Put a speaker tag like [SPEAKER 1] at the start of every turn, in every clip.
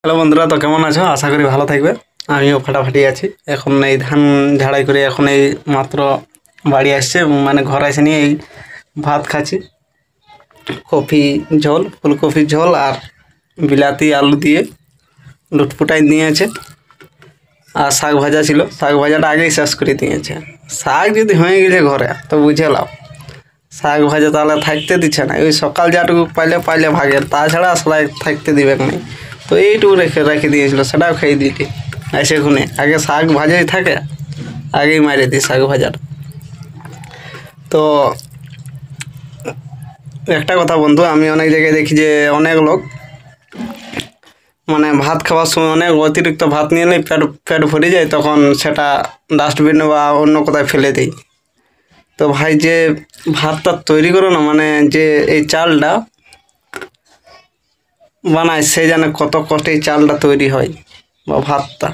[SPEAKER 1] Hello বন্ধুরা, তো কেমন আছো? আশা করি ভালো থাকবে। আমিও ফাটাফাটি আছি। এখন এই ধান ঝাড়াই করে এখন এই মাত্র বাড়ি আসছে, মানে ঘর আসে নিয়ে এই ভাত খাচ্ছি। কফি ঝোল, ফুলকপির ঝোল আর বিলাতি আলু দিয়ে লুটপুটাই নিয়েছে। আর শাক ভাজা ছিল, শাক ভাজাটা আগেই শেষ করে দিয়েছে। শাক যদি হয়ে গেছে ঘরে তো বুঝে লাও, শাক ভাজা তাহলে থাকতে দিচ্ছে না। ওই সকাল যাটুকু পাইলে পাইলে ভাগে, তাছাড়া আসলে থাকতে দিবে না। তো এইটুকু রেখে দিয়েছিল, সেটাও খেয়ে দিলি এসে খুনে। আগে শাক ভাজাই থাকে, আগেই মারিয়ে দিই শাক ভাজাটা। তো একটা কথা বন্ধু, আমি অনেক জায়গায় দেখি যে অনেক লোক মানে ভাত খাওয়ার সময় অনেক অতিরিক্ত ভাত নিয়ে নিয়ে পেট ভরে যায়, তখন সেটা ডাস্টবিনে বা অন্য কোথায় ফেলে দেয়। তো ভাই, যে ভাতটা তৈরি করো না, মানে যে এই চালটা বানায়, সে জানে কত কষ্টে এই চালটা তৈরি হয় বা ভাতটা,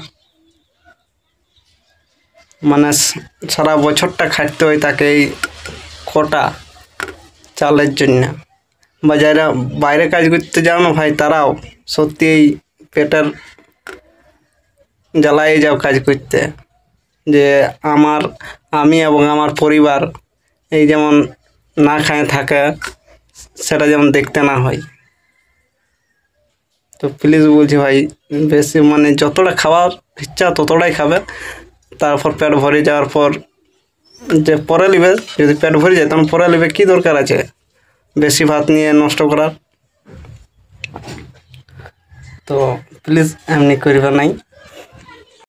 [SPEAKER 1] মানে সারা বছরটা খাটতে হয় তাকে এই কটা চালের জন্য। বা যারা বাইরে কাজ করতে যাও না ভাই, তারাও সত্যি এই পেটের জ্বালায় যাও কাজ করতে, যে আমি এবং আমার পরিবার এই যেমন না খায় থাকে, সেটা যেমন দেখতে না হয়। তো প্লিজ বলছি ভাই, বেশি মানে যতটা খাওয়ার ইচ্ছা ততটাই খাবে। তারপর পেট ভরে যাওয়ার পর যে পরে নিবে, যদি পেট ভরে যায় তখন পরে নিবে, কী দরকার আছে বেশি ভাত নিয়ে নষ্ট করার? তো প্লিজ এমনি করবে নাই।